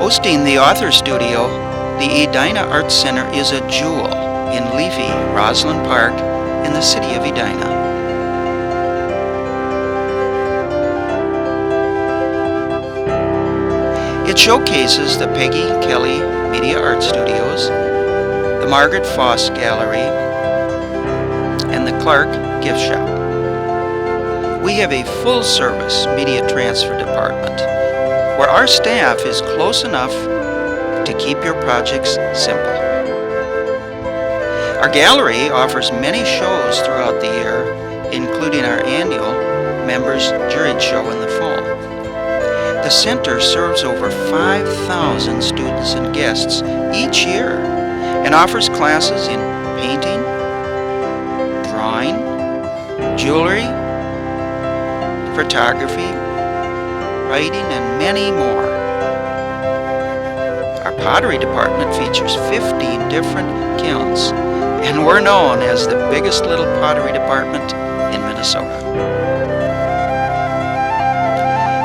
Hosting the Author Studio, the Edina Arts Center is a jewel in leafy Roslyn Park in the city of Edina. It showcases the Peggy Kelly Media Art Studios, the Margaret Foss Gallery, and the Clark Gift Shop. We have a full-service media transfer department where our staff is close enough to keep your projects simple. Our gallery offers many shows throughout the year, including our annual Members Juried Show in the fall. The center serves over 5,000 students and guests each year and offers classes in painting, drawing, jewelry, photography, writing, and many more. Our pottery department features 15 different kilns, and we're known as the biggest little pottery department in Minnesota.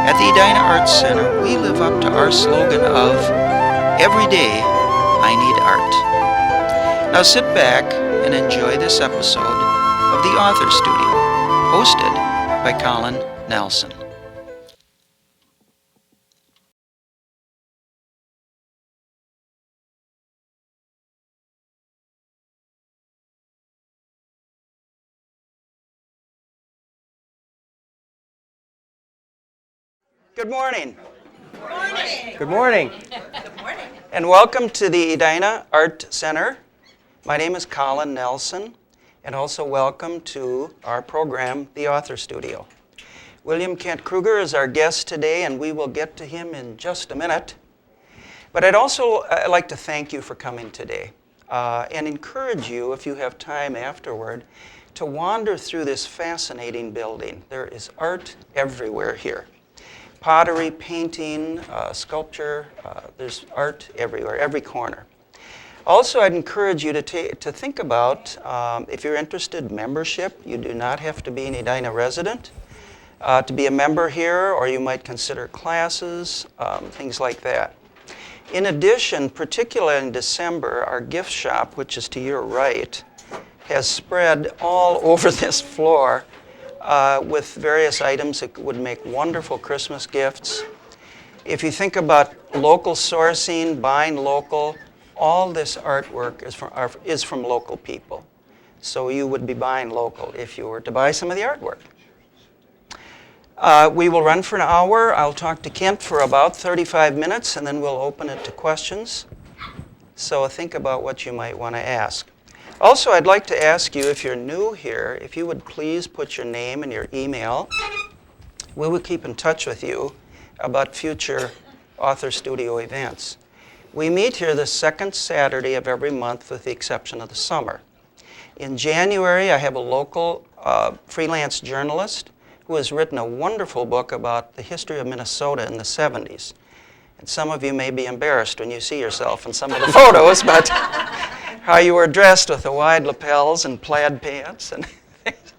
At the Edina Arts Center, we live up to our slogan of, "Every day, I need art." Now sit back and enjoy this episode of the Author Studio, hosted by Colin Nelson. Good morning. Good morning. Good morning. Good morning. And welcome to the Edina Art Center. My name is Colin Nelson, and also welcome to our program, The Author Studio. William Kent Krueger is our guest today, and we will get to him in just a minute. But I'd also like to thank you for coming today and encourage you, if you have time afterward, to wander through this fascinating building. There is art everywhere here. Pottery, painting, sculpture, there's art everywhere, every corner. Also, I'd encourage you to think about, if you're interested, membership. You do not have to be an Edina resident to be a member here, or you might consider classes, things like that. In addition, particularly in December, our gift shop, which is to your right, has spread all over this floor with various items that would make wonderful Christmas gifts. If you think about local sourcing, buying local, all this artwork is from local people. So you would be buying local if you were to buy some of the artwork. We will run for an hour. I'll talk to Kent for about 35 minutes, and then we'll open it to questions. So think about what you might want to ask. Also, I'd like to ask you, if you're new here, if you would please put your name and your email. We will keep in touch with you about future Author Studio events. We meet here the second Saturday of every month with the exception of the summer. In January, I have a local freelance journalist who has written a wonderful book about the history of Minnesota in the 70s. And some of you may be embarrassed when you see yourself in some of the photos, but how you were dressed with the wide lapels and plaid pants and things.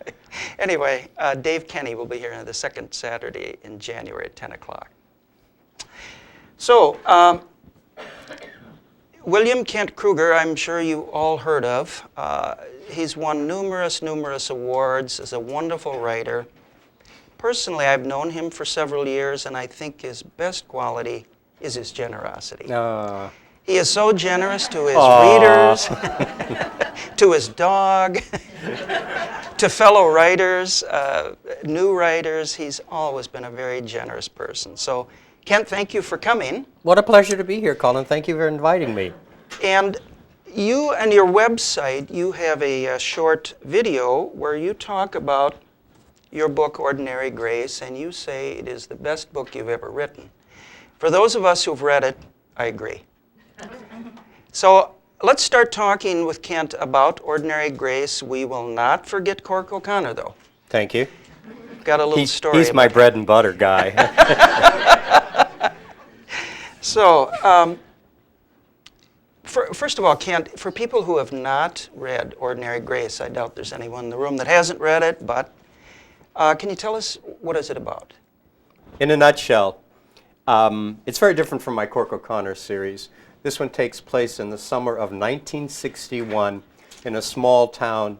Anyway, Dave Kenny will be here on the second Saturday in January at 10 o'clock. So, William Kent Krueger, I'm sure you all heard of. He's won numerous awards as a wonderful writer. Personally, I've known him for several years, and I think his best quality is his generosity. He is so generous to his readers, to his dog, to fellow writers, new writers. He's always been a very generous person. So, Kent, thank you for coming. What a pleasure to be here, Colin. Thank you for inviting me. And you and your website, you have a short video where you talk about your book, Ordinary Grace, and you say it is the best book you've ever written. For those of us who've read it, I agree. So let's start talking with Kent about Ordinary Grace. We will not forget Cork O'Connor, though. Thank you. Got a little story. He's my bread and butter guy. So, first of all, Kent, for people who have not read Ordinary Grace, I doubt there's anyone in the room that hasn't read it, but can you tell us what is it about? In a nutshell, It's very different from my Cork O'Connor series. This one takes place in the summer of 1961 in a small town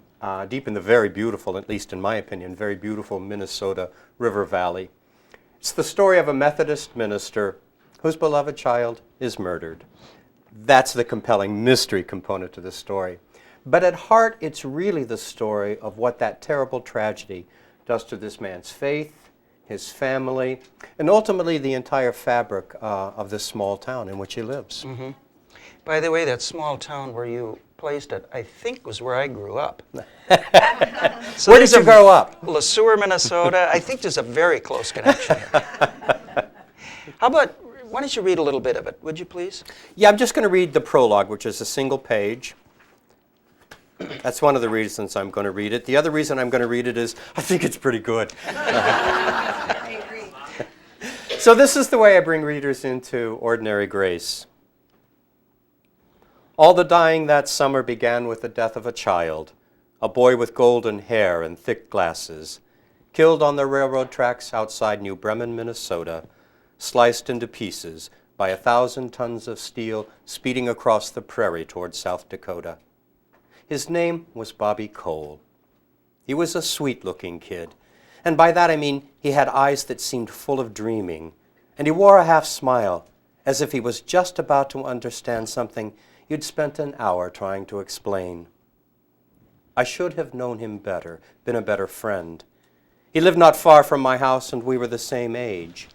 deep in the very beautiful, at least in my opinion, very beautiful Minnesota River Valley. It's the story of a Methodist minister whose beloved child is murdered. That's the compelling mystery component to the story. But at heart, it's really the story of what that terrible tragedy does to this man's faith, his family, and ultimately the entire fabric of this small town in which he lives. Mm-hmm. By the way, that small town where you placed it, I think was where I grew up. So where did you grow up? Le Sueur, Minnesota. I think there's a very close connection here. How about, why don't you read a little bit of it, would you please? Yeah, I'm just going to read the prologue, which is a single page. That's one of the reasons I'm going to read it. The other reason I'm going to read it is I think it's pretty good. I agree. So this is the way I bring readers into Ordinary Grace. All the dying that summer began with the death of a child, a boy with golden hair and thick glasses, killed on the railroad tracks outside New Bremen, Minnesota, sliced into pieces by 1,000 tons of steel speeding across the prairie toward South Dakota. His name was Bobby Cole. He was a sweet-looking kid, and by that I mean he had eyes that seemed full of dreaming, and he wore a half-smile, as if he was just about to understand something you'd spent an hour trying to explain. I should have known him better, been a better friend. He lived not far from my house, and we were the same age.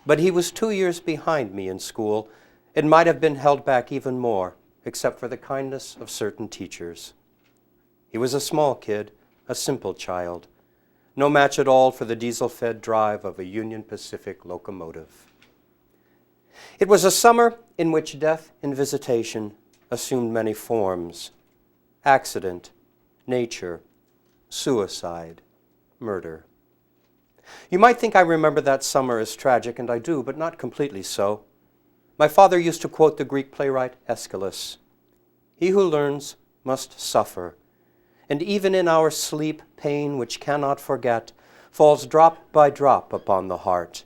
But he was 2 years behind me in school, and might have been held back even more, except for the kindness of certain teachers. He was a small kid, a simple child, no match at all for the diesel-fed drive of a Union Pacific locomotive. It was a summer in which death and visitation assumed many forms: accident, nature, suicide, murder. You might think I remember that summer as tragic, and I do, but not completely so. My father used to quote the Greek playwright Aeschylus. He who learns must suffer, and even in our sleep, pain which cannot forget falls drop by drop upon the heart,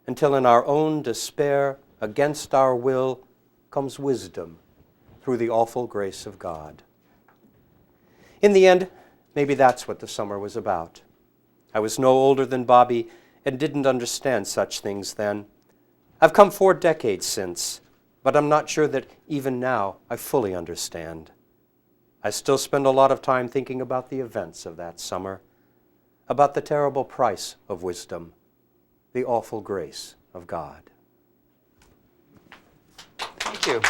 until in our own despair, against our will, comes wisdom through the awful grace of God. In the end, maybe that's what the summer was about. I was no older than Bobby and didn't understand such things then. I've come 4 decades since, but I'm not sure that even now I fully understand. I still spend a lot of time thinking about the events of that summer, about the terrible price of wisdom, the awful grace of God. Thank you.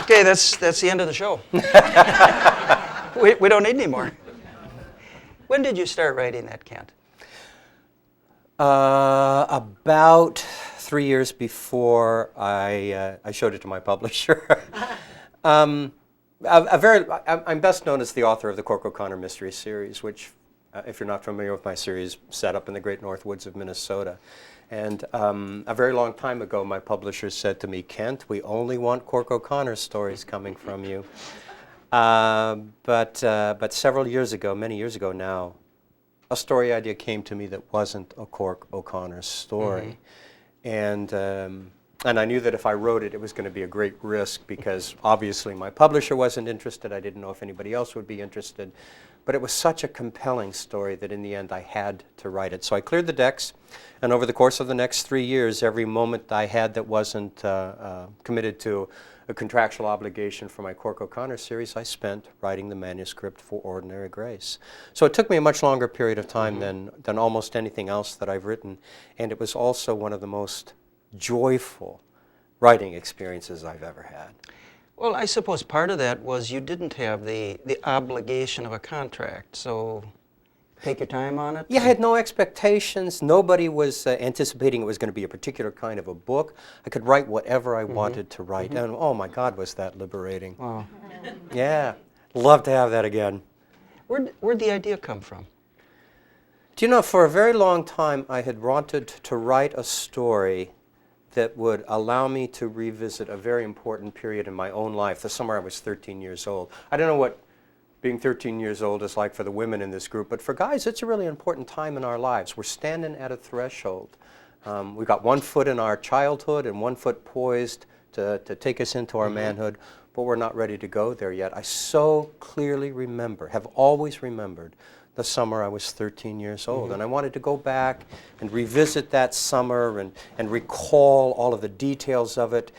Okay, that's the end of the show. we don't need any more. When did you start writing that, Kent? About 3 years before I showed it to my publisher. I'm best known as the author of the Cork O'Connor Mystery Series, which, if you're not familiar with my series, set up in the great north woods of Minnesota. And a very long time ago, my publisher said to me, "Kent, we only want Cork O'Connor stories coming from you." But several years ago, many years ago now, a story idea came to me that wasn't a Cork O'Connor story. Mm-hmm. And I knew that if I wrote it, it was going to be a great risk because obviously my publisher wasn't interested. I didn't know if anybody else would be interested. But it was such a compelling story that in the end I had to write it. So I cleared the decks, and over the course of the next 3 years, every moment I had that wasn't committed to a contractual obligation for my Cork O'Connor series, I spent writing the manuscript for Ordinary Grace. So it took me a much longer period of time than almost anything else that I've written, and it was also one of the most joyful writing experiences I've ever had. Well, I suppose part of that was you didn't have the obligation of a contract, so take your time on it? Yeah, I had no expectations. Nobody was anticipating it was going to be a particular kind of a book. I could write whatever I wanted to write, and oh my God, was that liberating. Wow. Yeah, love to have that again. Where'd the idea come from? Do you know, for a very long time I had wanted to write a story that would allow me to revisit a very important period in my own life, the summer I was 13 years old. I don't know being 13 years old is like for the women in this group, but for guys, it's a really important time in our lives. We're standing at a threshold. We've got one foot in our childhood and one foot poised to take us into our manhood, but we're not ready to go there yet. I so clearly remember, have always remembered, the summer I was 13 years old. And I wanted to go back and revisit that summer and recall all of the details of it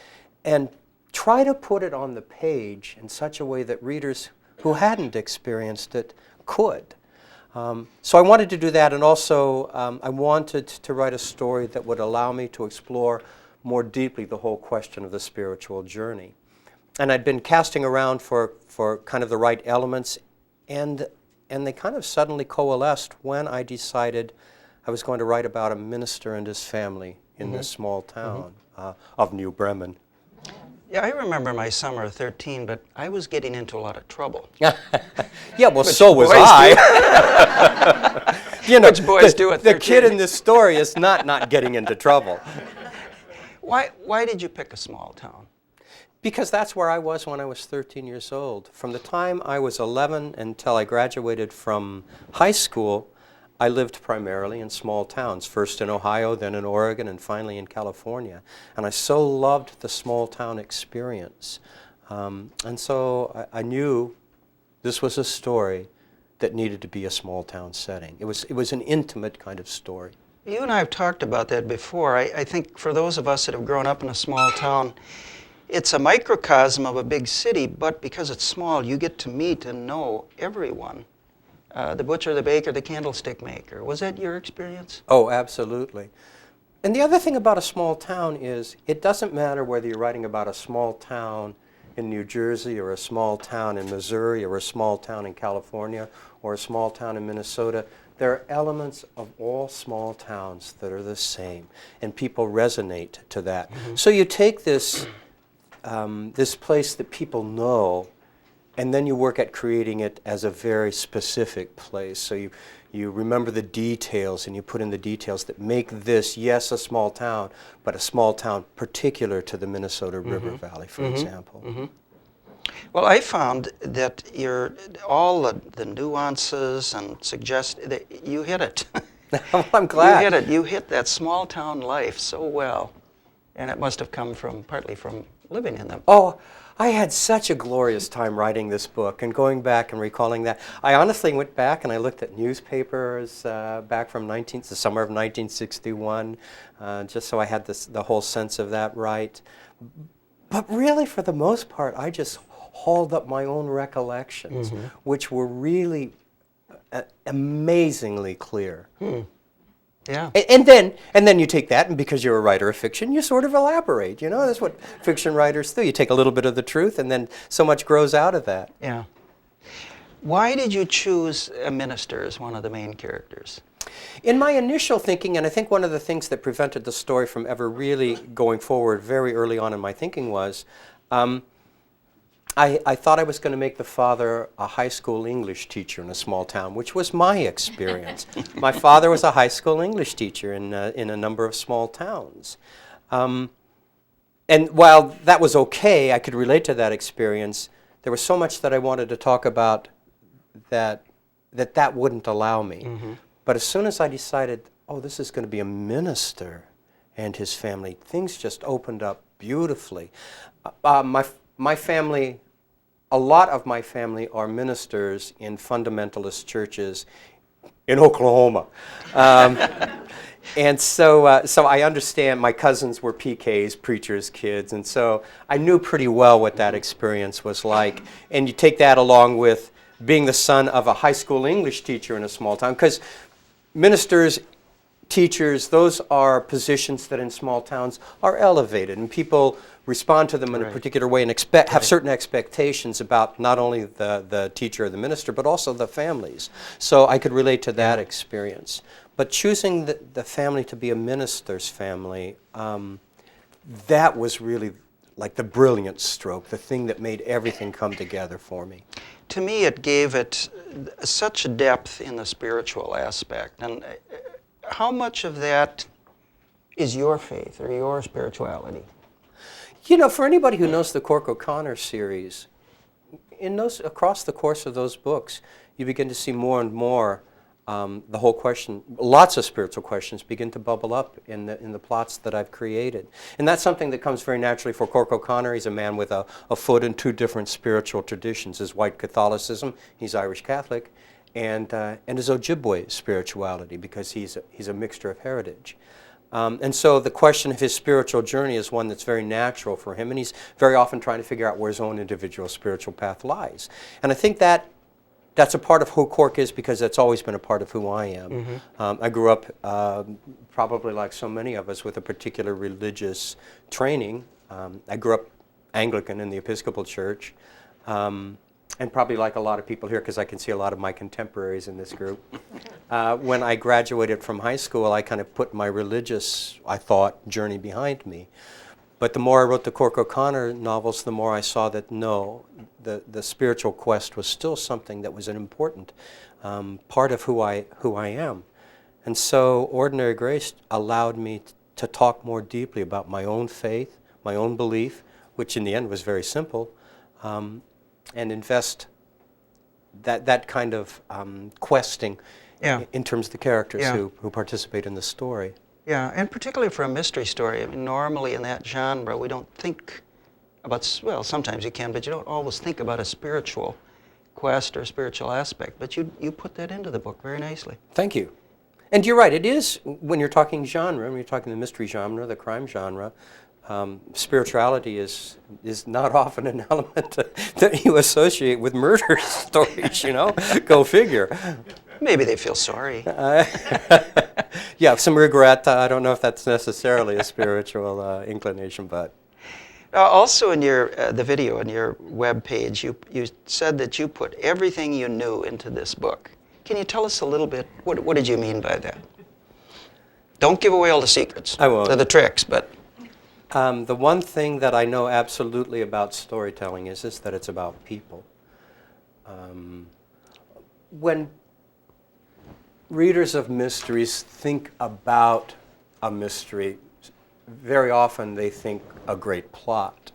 and try to put it on the page in such a way that readers who hadn't experienced it could. So I wanted to do that, and also I wanted to write a story that would allow me to explore more deeply the whole question of the spiritual journey. And I'd been casting around for kind of the right elements, and they kind of suddenly coalesced when I decided I was going to write about a minister and his family in this small town of New Bremen. Yeah, I remember my summer of 13, but I was getting into a lot of trouble. Yeah, well, so was I. You know, Which boys do at 13. The kid in this story is not getting into trouble. Why did you pick a small town? Because that's where I was when I was 13 years old. From the time I was 11 until I graduated from high school, I lived primarily in small towns, first in Ohio, then in Oregon, and finally in California. And I so loved the small town experience. And so I knew this was a story that needed to be a small town setting. It was an intimate kind of story. You and I have talked about that before. I think for those of us that have grown up in a small town, it's a microcosm of a big city, but because it's small, you get to meet and know everyone. The butcher, the baker, the candlestick maker. Was that your experience? Oh, absolutely. And the other thing about a small town is it doesn't matter whether you're writing about a small town in New Jersey or a small town in Missouri or a small town in California or a small town in Minnesota. There are elements of all small towns that are the same, and people resonate to that. So you take this place that people know, and then you work at creating it as a very specific place. So you remember the details, and you put in the details that make this, yes, a small town, but a small town particular to the Minnesota River Valley, for example. Well, I found that all the nuances and that you hit it. Well, I'm glad. You hit it. You hit that small town life so well, and it must have come partly from living in them. Oh, I had such a glorious time writing this book and going back and recalling that. I honestly went back and I looked at newspapers back from the summer of 1961, just so I had the whole sense of that right. But really, for the most part, I just hauled up my own recollections, which were really amazingly clear. Yeah. And then you take that, and because you're a writer of fiction, you sort of elaborate. You know, that's what fiction writers do. You take a little bit of the truth, and then so much grows out of that. Yeah. Why did you choose a minister as one of the main characters? In my initial thinking, and I think one of the things that prevented the story from ever really going forward very early on in my thinking was, I thought I was going to make the father a high school English teacher in a small town, which was my experience. My father was a high school English teacher in a number of small towns. And while that was okay, I could relate to that experience, there was so much that I wanted to talk about that wouldn't allow me. But as soon as I decided, oh, this is going to be a minister and his family, things just opened up beautifully. My family, a lot of my family are ministers in fundamentalist churches in Oklahoma. And so I understand my cousins were PKs, preachers' kids, and so I knew pretty well what that experience was like. And you take that along with being the son of a high school English teacher in a small town, because ministers, teachers, those are positions that in small towns are elevated, and people respond to them in a particular way and have certain expectations about not only the teacher or the minister, but also the families. So I could relate to that experience. But choosing the family to be a minister's family, that was really like the brilliant stroke, the thing that made everything come together for me. To me, it gave it such depth in the spiritual aspect. And how much of that is your faith or your spirituality? You know, for anybody who knows the Cork O'Connor series, in those, across the course of those books, you begin to see more and more the whole question, lots of spiritual questions begin to bubble up in the plots that I've created. And that's something that comes very naturally for Cork O'Connor. He's a man with a foot in two different spiritual traditions, his white Catholicism, he's Irish Catholic, and his Ojibwe spirituality, because he's a mixture of heritage. And so the question of his spiritual journey is one that's very natural for him, and he's very often trying to figure out where his own individual spiritual path lies. And I think that's a part of who Cork is, because that's always been a part of who I am. I grew up, probably like so many of us, with a particular religious training. I grew up Anglican in the Episcopal Church, and probably like a lot of people here, because I can see a lot of my contemporaries in this group. When I graduated from high school, I kind of put my religious, I thought, journey behind me. But the more I wrote the Cork O'Connor novels, the more I saw that no, the spiritual quest was still something that was an important part of who I am. And so Ordinary Grace allowed me to talk more deeply about my own faith, my own belief, which in the end was very simple, and invest that kind of questing in terms of the characters who participate in the story. Yeah, and particularly for a mystery story. I mean, normally in that genre, we don't think about, well, sometimes you can, but you don't always think about a spiritual quest or spiritual aspect. But you put that into the book very nicely. Thank you. And you're right, it is, when you're talking genre, when you're talking the mystery genre, the crime genre, spirituality is not often an element that you associate with murder stories, you know? Go figure. Maybe they feel sorry. Yeah, some regret. I don't know if that's necessarily a spiritual inclination, but... Also in your the video on your web page, you said that you put everything you knew into this book. Can you tell us a little bit, what did you mean by that? Don't give away all the secrets. I won't. Or the tricks, but... the one thing that I know absolutely about storytelling is that it's about people. When readers of mysteries think about a mystery, very often they think a great plot.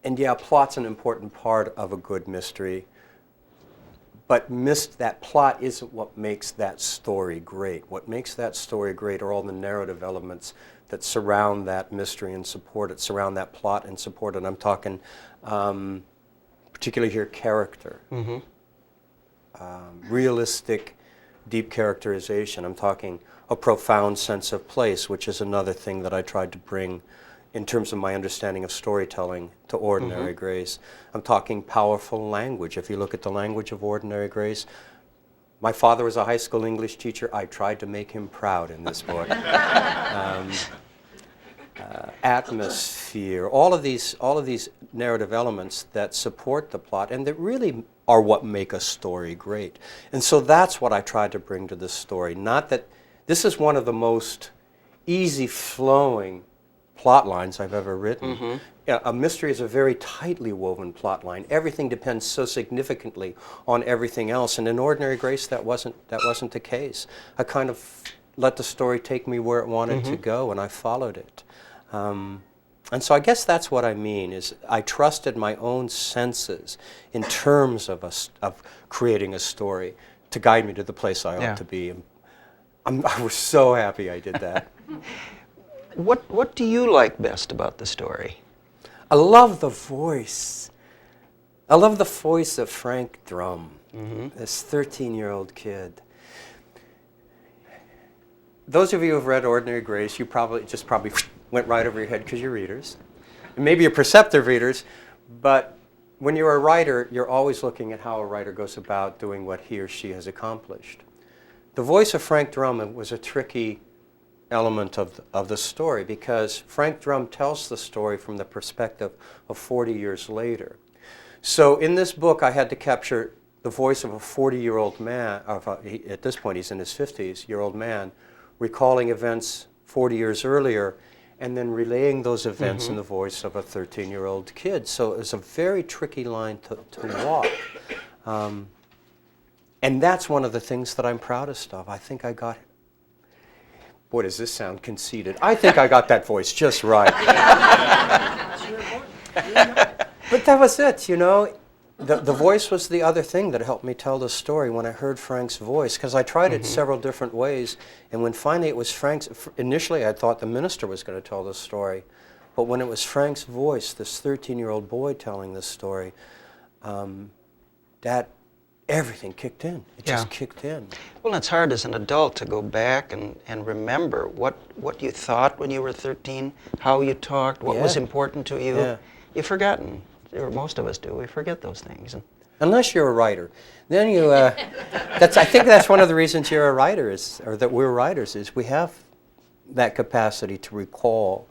And yeah, plot's an important part of a good mystery, but that plot isn't what makes that story great. What makes that story great are all the narrative elements that surround that mystery and support it, surround that plot and support it. I'm talking particularly here character, realistic, deep characterization. I'm talking a profound sense of place, which is another thing that I tried to bring in terms of my understanding of storytelling to Ordinary Grace. I'm talking powerful language. If you look at the language of Ordinary Grace, my father was a high school English teacher. I tried to make him proud in this book. Atmosphere, all of these narrative elements that support the plot and that really are what make a story great. And so that's what I tried to bring to this story. Not that this is one of the most easy-flowing plot lines I've ever written. A mystery is a very tightly woven plot line. Everything depends so significantly on everything else, and in Ordinary Grace that wasn't the case. I kind of let the story take me where it wanted to go, and I followed it. And so I guess that's what I mean, is I trusted my own senses in terms of creating a story to guide me to the place I ought to be. I was so happy I did that. What do you like best about the story? I love the voice. I love the voice of Frank Drum, this 13-year-old kid. Those of you who have read Ordinary Grace, you probably went right over your head because you're readers. And maybe you're perceptive readers, but when you're a writer, you're always looking at how a writer goes about doing what he or she has accomplished. The voice of Frank Drum was a tricky element of the story, because Frank Drum tells the story from the perspective of 40 years later. So in this book, I had to capture the voice of a 40-year-old man, at this point he's in his 50s-year-old man, recalling events 40 years earlier, and then relaying those events in the voice of a 13-year-old kid. So it was a very tricky line to walk. And that's one of the things that I'm proudest of. I think I got, boy, does this sound conceited. I think I got that voice just right. But that was it, you know. The voice was the other thing that helped me tell the story when I heard Frank's voice, because I tried it several different ways, and when finally it was Frank's, initially I thought the minister was going to tell the story, but when it was Frank's voice, this 13-year-old boy telling this story, that everything kicked in. It just kicked in. Well, it's hard as an adult to go back and remember what you thought when you were 13, how you talked, what was important to you. Yeah. You've forgotten. Or most of us do. We forget those things. Unless you're a writer. Then you, I think that's one of the reasons you're a writer, or that we're writers, is we have that capacity to recall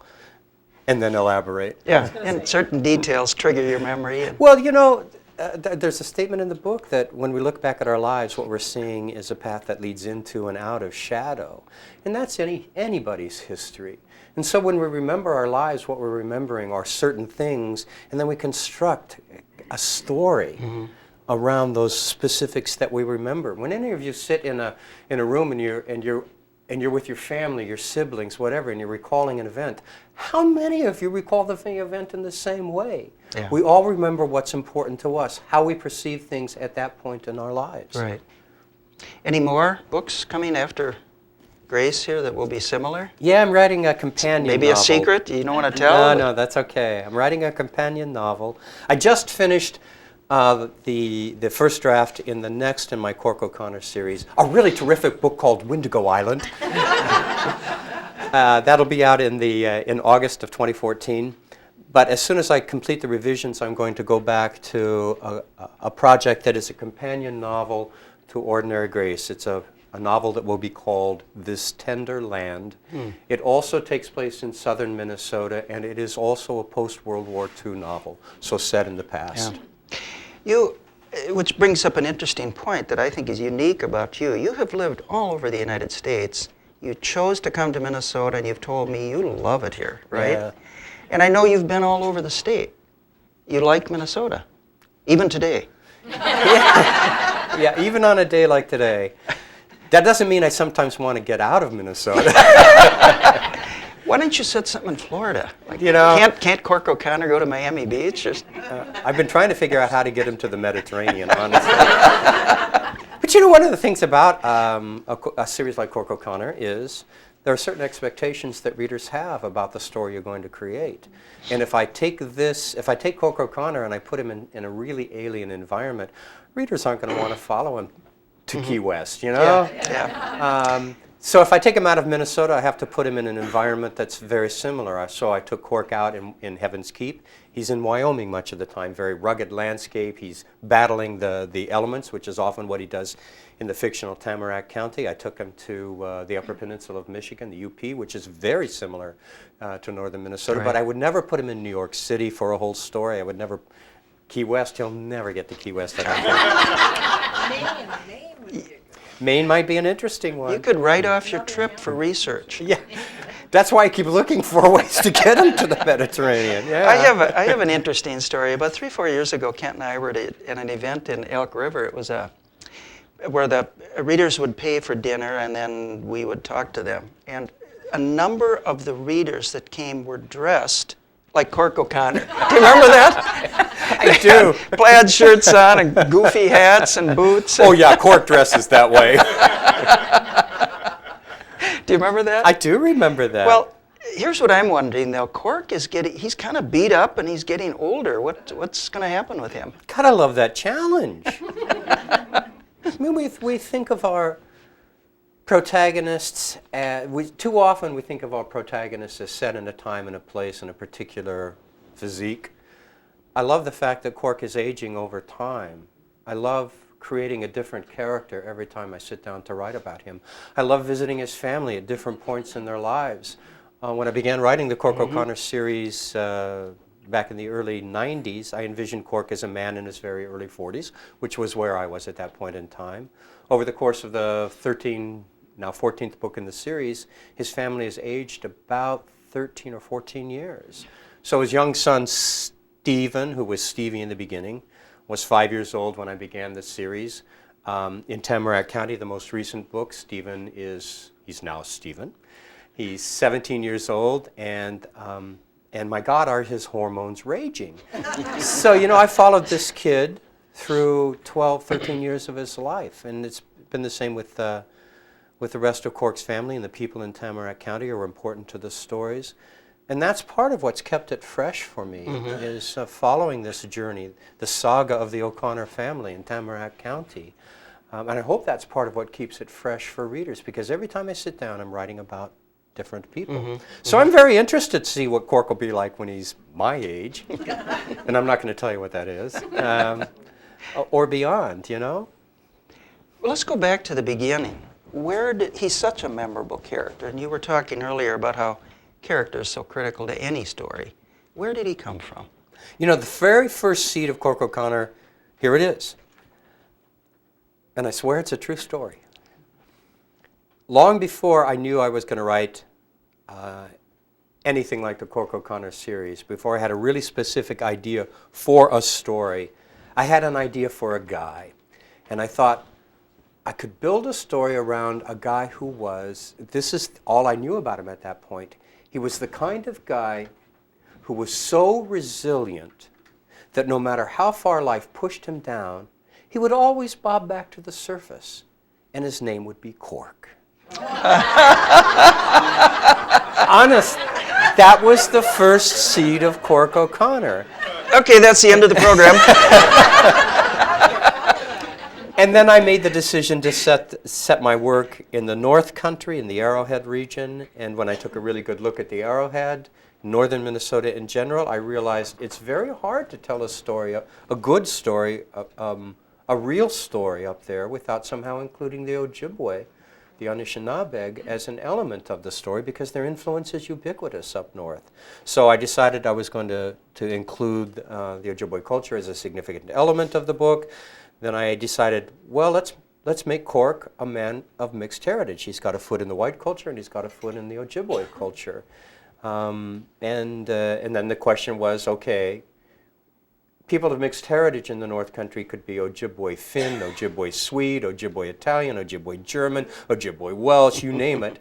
and then elaborate. Yeah, and certain details trigger your memory. Well, you know, there's a statement in the book that when we look back at our lives, what we're seeing is a path that leads into and out of shadow. And that's anybody's history. And so when we remember our lives, what we're remembering are certain things, and then we construct a story around those specifics that we remember. When any of you sit in a room and you're with your family, your siblings, whatever, and you're recalling an event, how many of you recall the event in the same way? Yeah. We all remember what's important to us, how we perceive things at that point in our lives. Right. Any more books coming after Grace here that will be similar? Yeah, I'm writing a companion novel. Maybe a secret you don't want to tell? No, that's okay. I'm writing a companion novel. I just finished the first draft in the next in my Cork O'Connor series, a really terrific book called Wendigo Island. That'll be out in August of 2014. But as soon as I complete the revisions, I'm going to go back to a project that is a companion novel to Ordinary Grace. It's a novel that will be called This Tender Land. It also takes place in southern Minnesota, and it is also a post-World War II novel, so set in the past. Yeah. Which brings up an interesting point that I think is unique about you. You have lived all over the United States. You chose to come to Minnesota, and you've told me you love it here, right? Yeah. And I know you've been all over the state. You like Minnesota, even today. Yeah, even on a day like today. That doesn't mean I sometimes want to get out of Minnesota. Why don't you set something in Florida? Like, You know- can't Cork O'Connor go to Miami Beach? I've been trying to figure out how to get him to the Mediterranean, honestly. But you know, one of the things about a series like Cork O'Connor is there are certain expectations that readers have about the story you're going to create. And if I take Cork O'Connor and I put him in a really alien environment, readers aren't going to want to follow him to Key West, you know? Yeah. So if I take him out of Minnesota, I have to put him in an environment that's very similar. So I took Cork out in Heaven's Keep. He's in Wyoming much of the time, very rugged landscape. He's battling the elements, which is often what he does in the fictional Tamarack County. I took him to the Upper Peninsula of Michigan, the UP, which is very similar to northern Minnesota. Right. But I would never put him in New York City for a whole story. I would never... Key West, he'll never get to Key West, I don't think. Maine might be an interesting one. You could write off your trip for research. Yeah, that's why I keep looking for ways to get him to the Mediterranean. Yeah. I have an interesting story. About 3-4 years ago, Kent and I were at an event in Elk River. It was where the readers would pay for dinner, and then we would talk to them. And a number of the readers that came were dressed like Cork O'Connor. Do you remember that? I do. Plaid shirts on and goofy hats and boots. Oh yeah, Cork dresses that way. Do you remember that? I do remember that. Well, here's what I'm wondering though. Cork he's kind of beat up and he's getting older. What's going to happen with him? God, I love that challenge. I mean, we think of our protagonists, too often we think of our protagonists as set in a time and a place and a particular physique. I love the fact that Cork is aging over time. I love creating a different character every time I sit down to write about him. I love visiting his family at different points in their lives. When I began writing the Cork O'Connor series back in the early 90s, I envisioned Cork as a man in his very early 40s, which was where I was at that point in time. Over the course of the 14th book in the series, his family has aged about 13 or 14 years. So his young son, Stephen, who was Stevie in the beginning, was 5 years old when I began the series. In Tamarack County, the most recent book, he's now Stephen. He's 17 years old, and my God, are his hormones raging. So, you know, I followed this kid through 12, 13 years of his life. And it's been the same with the rest of Cork's family, and the people in Tamarack County are important to the stories. And that's part of what's kept it fresh for me, is following this journey, the saga of the O'Connor family in Tamarack County. And I hope that's part of what keeps it fresh for readers, because every time I sit down, I'm writing about different people. So I'm very interested to see what Cork will be like when he's my age. And I'm not going to tell you what that is. Or beyond, you know? Well, let's go back to the beginning. He's such a memorable character, and you were talking earlier about how character is so critical to any story. Where did he come from? You know, the very first seed of Cork O'Connor, here it is. And I swear it's a true story. Long before I knew I was going to write anything like the Cork O'Connor series, before I had a really specific idea for a story, I had an idea for a guy. And I thought I could build a story around a guy who was, this is all I knew about him at that point, he was the kind of guy who was so resilient that no matter how far life pushed him down, he would always bob back to the surface, and his name would be Cork. Honest, that was the first seed of Cork O'Connor. Okay, that's the end of the program. And then I made the decision to set my work in the North Country, in the Arrowhead region. And when I took a really good look at the Arrowhead, northern Minnesota in general, I realized it's very hard to tell a story, a good story, a real story up there without somehow including the Ojibwe, the Anishinaabe, as an element of the story, because their influence is ubiquitous up north. So I decided I was going to include the Ojibwe culture as a significant element of the book. Then I decided, well, let's make Cork a man of mixed heritage. He's got a foot in the white culture, and he's got a foot in the Ojibwe culture. And then the question was, okay, people of mixed heritage in the North Country could be Ojibwe Finn, Ojibwe Swede, Ojibwe Italian, Ojibwe German, Ojibwe Welsh, you name it.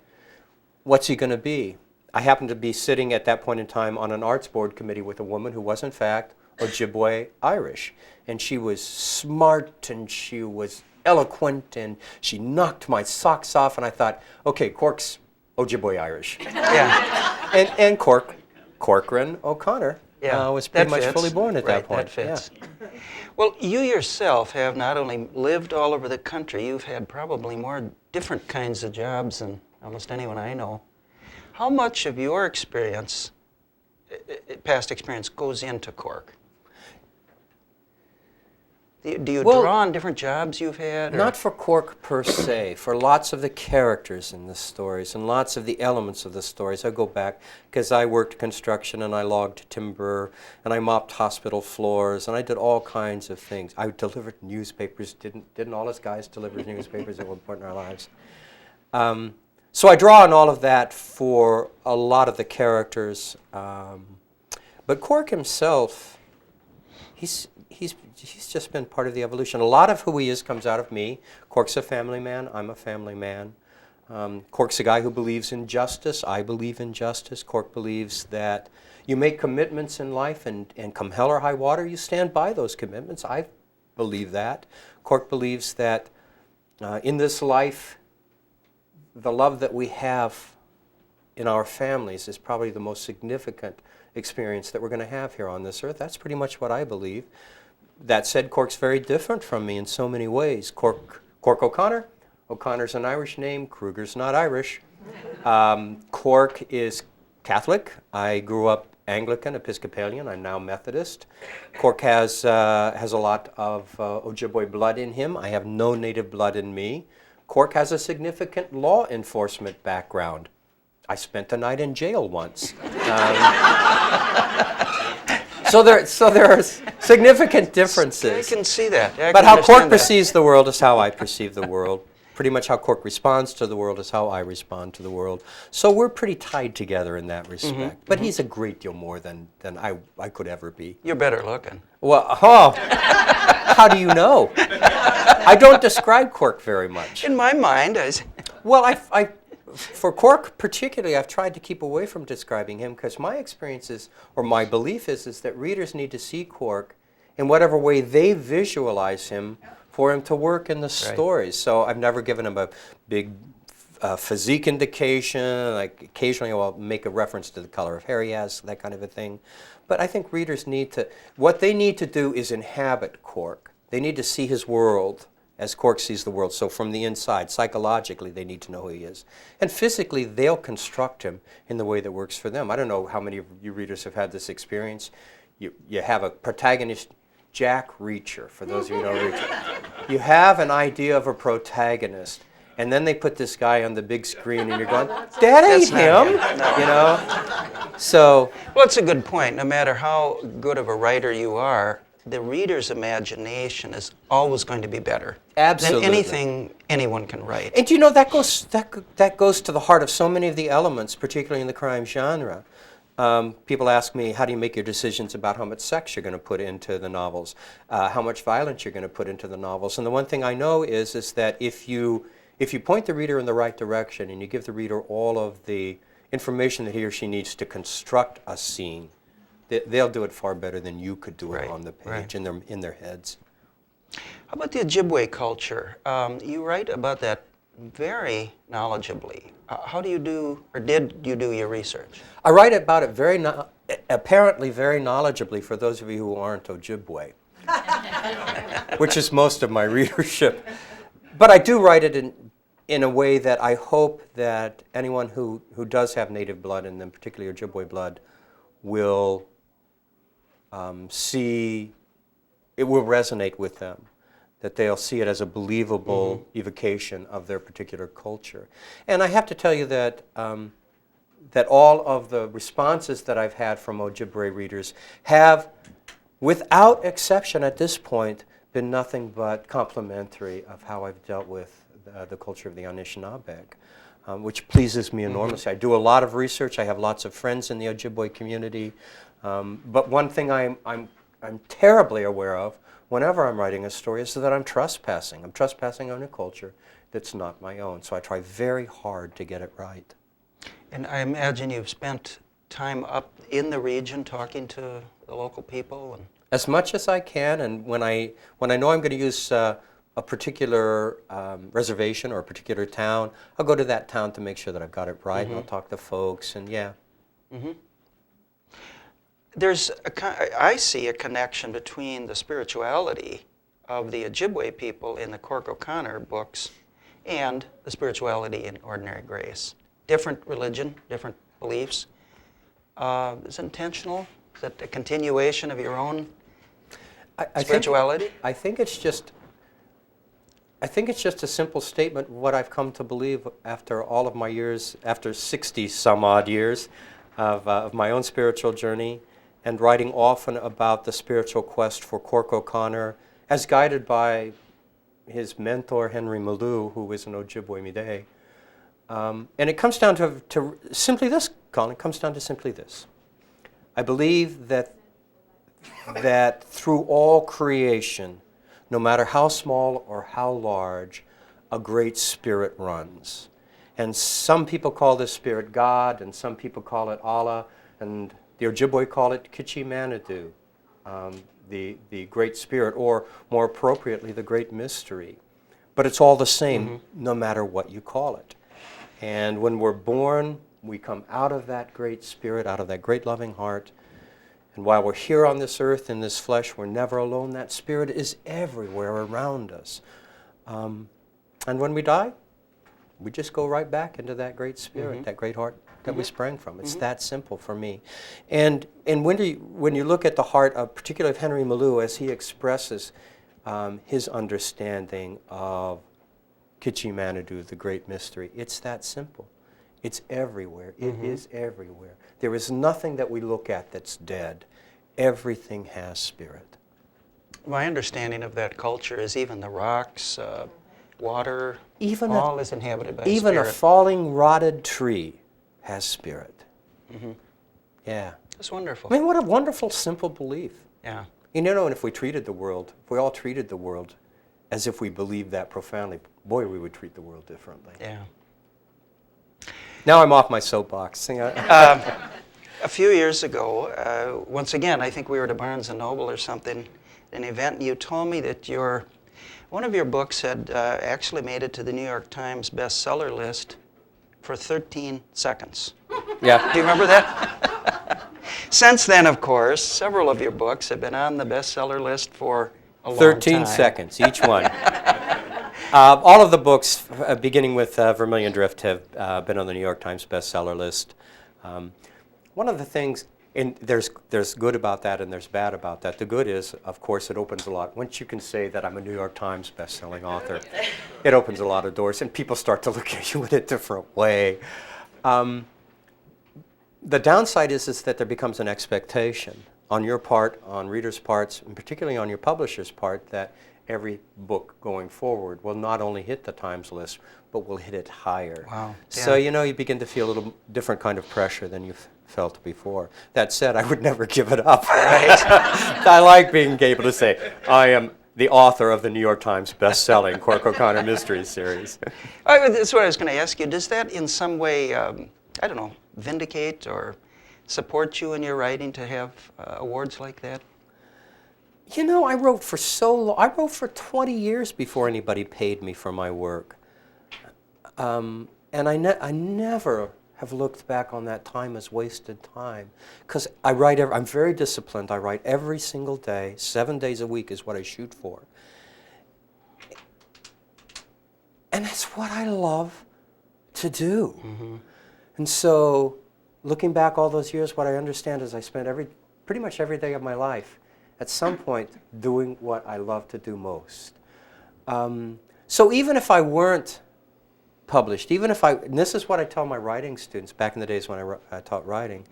What's he going to be? I happened to be sitting at that point in time on an arts board committee with a woman who was, in fact, Ojibwe Irish. And she was smart, and she was eloquent, and she knocked my socks off, and I thought, okay, Cork's Ojibwe Irish. Yeah. And Corcoran O'Connor was pretty much fully born at that point. That fits. Yeah. Well, you yourself have not only lived all over the country, you've had probably more different kinds of jobs than almost anyone I know. How much of your experience, past experience, goes into Cork? Do you draw on different jobs you've had? Not for Cork per se, for lots of the characters in the stories and lots of the elements of the stories. I go back because I worked construction, and I logged timber, and I mopped hospital floors, and I did all kinds of things. I delivered newspapers. Didn't all us guys deliver newspapers at one point in our lives? So I draw on all of that for a lot of the characters. But Cork himself, he's just been part of the evolution. A lot of who he is comes out of me. Cork's a family man. I'm a family man. Cork's a guy who believes in justice. I believe in justice. Cork believes that you make commitments in life, and come hell or high water, you stand by those commitments. I believe that. Cork believes that in this life, the love that we have in our families is probably the most significant experience that we're going to have here on this earth. That's pretty much what I believe. That said, Cork's very different from me in so many ways. Cork O'Connor. O'Connor's an Irish name. Krueger's not Irish. Cork is Catholic. I grew up Anglican, Episcopalian. I'm now Methodist. Cork has a lot of Ojibwe blood in him. I have no native blood in me. Cork has a significant law enforcement background. I spent a night in jail once. So there are significant differences. I can see that. But how Cork perceives the world is how I perceive the world. Pretty much how Cork responds to the world is how I respond to the world. So we're pretty tied together in that respect. But he's a great deal more than I could ever be. You're better looking. Well, how do you know? I don't describe Cork very much. In my mind, Well, for Cork particularly, I've tried to keep away from describing him, because my experience is, or my belief is that readers need to see Cork in whatever way they visualize him for him to work in the stories. So I've never given him a big physique indication. Like occasionally I'll make a reference to the color of hair he has, that kind of a thing. But I think readers need to, what they need to do is inhabit Cork. They need to see his world as Cork sees the world. So from the inside, psychologically, they need to know who he is. And physically, they'll construct him in the way that works for them. I don't know how many of you readers have had this experience. You have a protagonist, Jack Reacher, for those of you who know Reacher. You have an idea of a protagonist, and then they put this guy on the big screen, and you're going, that ain't him, you know? So, well, it's a good point. No matter how good of a writer you are, the reader's imagination is always going to be better absolutely. than anything anyone can write. And you know, that goes to the heart of so many of the elements, particularly in the crime genre. People ask me, how do you make your decisions about how much sex you're going to put into the novels, how much violence you're going to put into the novels? And the one thing I know is that if you point the reader in the right direction and you give the reader all of the information that he or she needs to construct a scene, they'll do it far better than you could do it on the page, in their heads. How about the Ojibwe culture? You write about that very knowledgeably. How do you do, or did you do your research? I write about it apparently very knowledgeably for those of you who aren't Ojibwe, which is most of my readership. But I do write it in a way that I hope that anyone who does have native blood, and then particularly Ojibwe blood, will see, it will resonate with them, that they'll see it as a believable evocation of their particular culture. And I have to tell you that that all of the responses that I've had from Ojibwe readers have, without exception at this point, been nothing but complimentary of how I've dealt with the culture of the Anishinaabe, which pleases me enormously. I do a lot of research. I have lots of friends in the Ojibwe community. But one thing I'm terribly aware of whenever I'm writing a story is that I'm trespassing. I'm trespassing on a culture that's not my own. So I try very hard to get it right. And I imagine you've spent time up in the region talking to the local people? And as much as I can, and when I know I'm going to use a particular reservation or a particular town, I'll go to that town to make sure that I've got it right, and I'll talk to folks, and yeah. I see a connection between the spirituality of the Ojibwe people in the Cork O'Connor books and the spirituality in Ordinary Grace. Different religion, different beliefs. Is it intentional? Is that a continuation of your own spirituality? I think it's just a simple statement of what I've come to believe after all of my years, after 60 some odd years of my own spiritual journey, and writing often about the spiritual quest for Cork O'Connor as guided by his mentor Henry Malou, who is an Ojibwe Mide. And it comes down to simply this, Colin, it comes down to simply this. I believe that through all creation, no matter how small or how large, a great spirit runs. And some people call this spirit God, and some people call it Allah, and the Ojibwe call it Kichi Manadu, the great spirit, or more appropriately, the great mystery. But it's all the same, no matter what you call it. And when we're born, we come out of that great spirit, out of that great loving heart. And while we're here on this earth, in this flesh, we're never alone. That spirit is everywhere around us. And when we die, we just go right back into that great spirit, that great heart that we sprang from. It's that simple for me. And when you look at the heart of, particularly of Henry Malou, as he expresses his understanding of Kichi Manadu, the great mystery, it's that simple. It's everywhere. It is everywhere. There is nothing that we look at that's dead. Everything has spirit. My understanding of that culture is even the rocks, water, all is inhabited by even spirit. A falling, rotted tree has spirit. Yeah. That's wonderful. I mean, what a wonderful, simple belief. Yeah. You know, and if we all treated the world as if we believed that profoundly, boy, we would treat the world differently. Yeah. Now I'm off my soapbox. A few years ago, once again, I think we were at a Barnes & Noble or something, an event, and you told me that one of your books had actually made it to the New York Times bestseller list for 13 seconds. Yeah. Do you remember that? Since then, of course, several of your books have been on the bestseller list for a long time. 13 seconds, each one. All of the books, beginning with Vermilion Drift, have been on the New York Times bestseller list. One of the things, and there's good about that and there's bad about that. The good is, of course, it opens a lot. Once you can say that I'm a New York Times best-selling author, it opens a lot of doors, and people start to look at you in a different way. The downside is that there becomes an expectation on your part, on readers' parts, and particularly on your publisher's part, that every book going forward will not only hit the Times list, but will hit it higher. Wow. So, Yeah. you begin to feel a little different kind of pressure than you've felt before. That said, I would never give it up. Right. I like being able to say, I am the author of the New York Times best-selling Cork O'Connor Mystery Series. That's what I was going to ask you. Does that in some way, I don't know, vindicate or support you in your writing to have awards like that? I wrote for so long. I wrote for 20 years before anybody paid me for my work. And I never have looked back on that time as wasted time. Because I'm very disciplined. I write every single day. 7 days a week is what I shoot for. And that's what I love to do. Mm-hmm. And so, looking back all those years, what I understand is I spent pretty much every day of my life at some point doing what I love to do most. So even if I weren't published, and this is what I tell my writing students back in the days when I taught writing,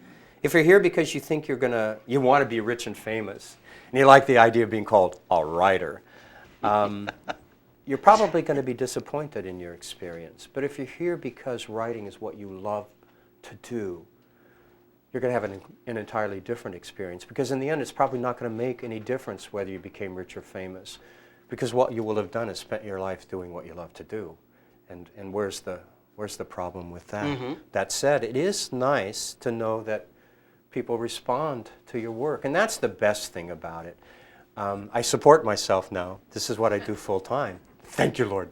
if you're here because you think you want to be rich and famous, and you like the idea of being called a writer, you're probably going to be disappointed in your experience. But if you're here because writing is what you love to do, you're going to have an entirely different experience, because in the end it's probably not going to make any difference whether you became rich or famous, because what you will have done is spent your life doing what you love to do. And where's the problem with that? Mm-hmm. That said, it is nice to know that people respond to your work, and that's the best thing about it. I support myself now. This is what I do full time. Thank you, Lord.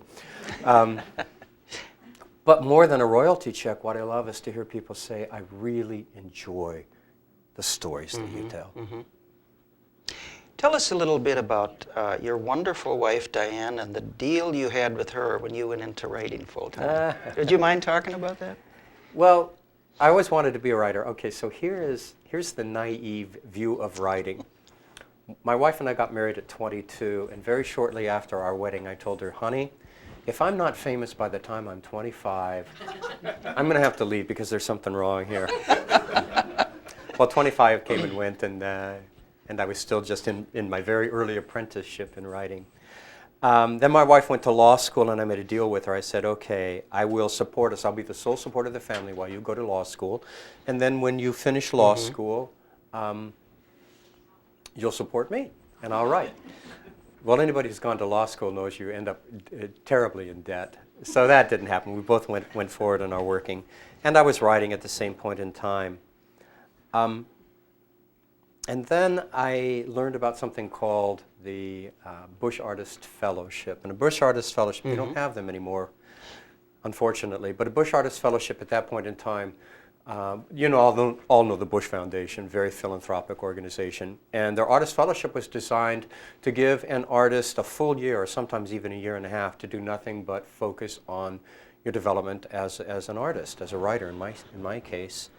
But more than a royalty check, what I love is to hear people say, I really enjoy the stories that you tell. Mm-hmm. Tell us a little bit about your wonderful wife, Diane, and the deal you had with her when you went into writing full-time. Would you mind talking about that? Well, I always wanted to be a writer. Okay, so here's the naive view of writing. My wife and I got married at 22, and very shortly after our wedding, I told her, honey, if I'm not famous by the time I'm 25, I'm going to have to leave because there's something wrong here. Well, 25 came and went, and I was still just in my very early apprenticeship in writing. Then my wife went to law school, and I made a deal with her. I said, okay, I will support us. I'll be the sole support of the family while you go to law school. And then when you finish law school, you'll support me, and I'll write. Well, anybody who's gone to law school knows you end up terribly in debt. So that didn't happen. We both went forward in our working. And I was writing at the same point in time. And then I learned about something called the Bush Artist Fellowship. And a Bush Artist Fellowship, you don't have them anymore, unfortunately. But a Bush Artist Fellowship at that point in time, all know the Bush Foundation, very philanthropic organization. And their Artist Fellowship was designed to give an artist a full year, or sometimes even a year and a half, to do nothing but focus on your development as an artist, as a writer in my case.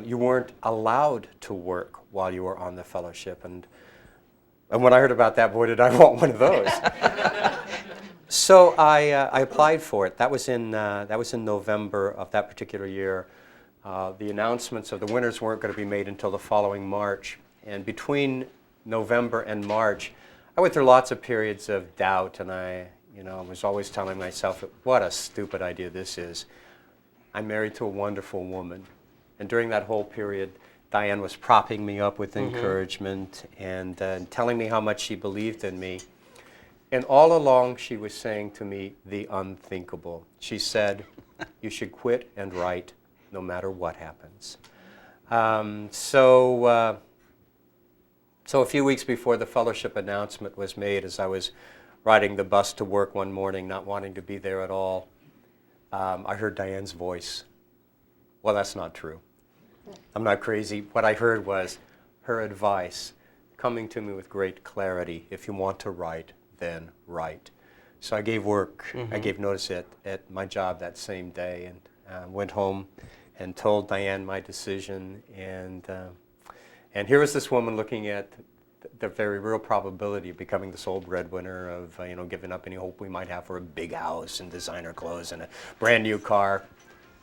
You weren't allowed to work while you were on the fellowship, and when I heard about that, boy, did I want one of those. So I applied for it. That was in November of that particular year. The announcements of the winners weren't going to be made until the following March, and between November and March, I went through lots of periods of doubt, and I was always telling myself, what a stupid idea this is. I'm married to a wonderful woman. And during that whole period, Diane was propping me up with encouragement and telling me how much she believed in me. And all along, she was saying to me the unthinkable. She said, you should quit and write no matter what happens. So So a few weeks before the fellowship announcement was made, as I was riding the bus to work one morning, not wanting to be there at all, I heard Diane's voice. Well, that's not true. I'm not crazy. What I heard was her advice coming to me with great clarity. If you want to write, then write. So I gave work. I gave notice at my job that same day, and went home and told Diane my decision. And here was this woman looking at the very real probability of becoming the sole breadwinner, of giving up any hope we might have for a big house and designer clothes and a brand new car.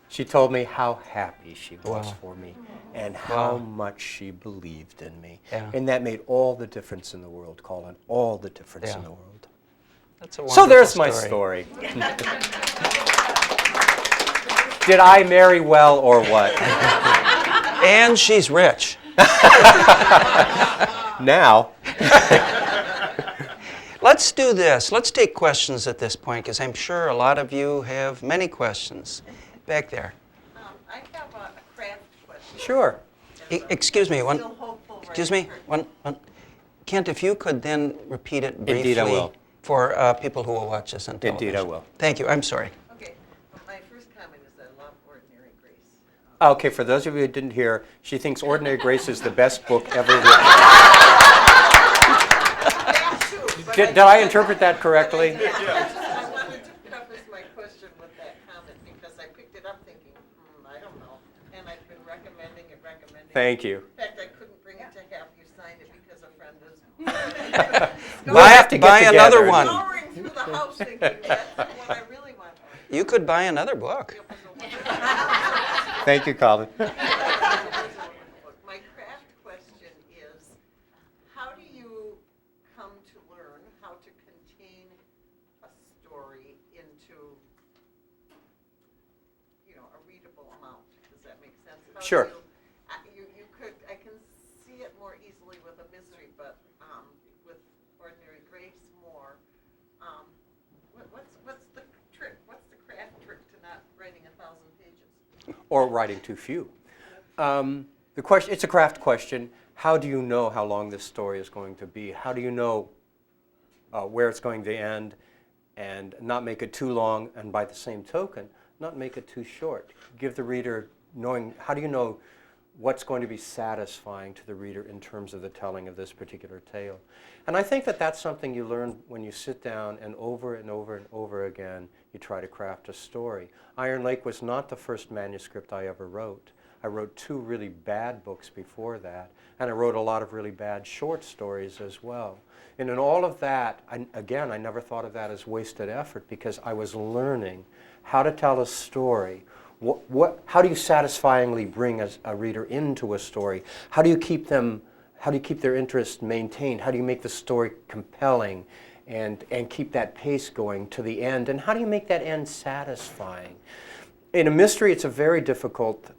She told me how happy she was for me and how much she believed in me. Yeah. And that made all the difference in the world, Colin, all the difference in the world. That's a wonderful So there's my story. Did I marry well or what? And she's rich. Now. Let's do this. Let's take questions at this point, because I'm sure a lot of you have many questions. Back there. I have a craft question. Sure. Excuse me. Still hopeful, Excuse me. One. Kent, if you could then repeat it briefly. Indeed, I will. For people who will watch this on television. Indeed, I will. Thank you. I'm sorry. Okay. My first comment is I love Ordinary Grace. Okay, for those of you who didn't hear, she thinks Ordinary Grace is the best book ever written. Did I interpret that correctly? I wanted to preface my question with that comment because I picked it up thinking, I don't know. And I've been recommending it. Thank you. In fact, I couldn't bring it to have you sign it because a friend is We'll have to get buy together. another one. scouring through the house thinking that's what I really want. You could buy another book. Thank you, Colin. My craft question is, how do you come to learn how to contain a story into, a readable amount? Does that make sense? Sure. I can see it more easily with a mystery, but with Ordinary Grace more. What's the trick? What's the craft trick to not writing 1,000 pages? Or writing too few. The question, it's a craft question. How do you know how long this story is going to be? How do you know where it's going to end, and not make it too long, and by the same token, not make it too short? Give the reader how do you know what's going to be satisfying to the reader in terms of the telling of this particular tale? And I think that that's something you learn when you sit down and over and over and over again you try to craft a story. Iron Lake was not the first manuscript I ever wrote. I wrote 2 really bad books before that, and I wrote a lot of really bad short stories as well. And in all of that, I never thought of that as wasted effort, because I was learning how to tell a story. How do you satisfyingly bring a reader into a story? How do you keep their interest maintained? How do you make the story compelling and keep that pace going to the end? And how do you make that end satisfying? In a mystery, it's a very difficult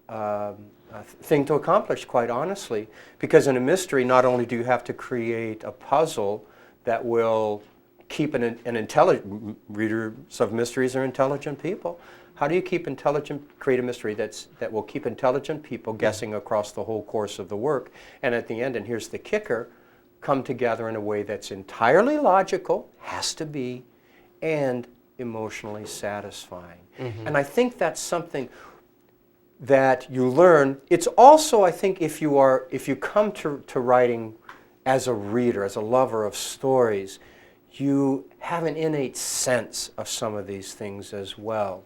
thing to accomplish, quite honestly, because in a mystery, not only do you have to create a puzzle that will keep an intelligent, readers of mysteries are intelligent people. How do you create a mystery that will keep intelligent people guessing across the whole course of the work, and at the end, and here's the kicker, come together in a way that's entirely logical, has to be, and emotionally satisfying. And I think that's something that you learn. It's also, I think, if you come to writing as a reader, as a lover of stories, you have an innate sense of some of these things as well.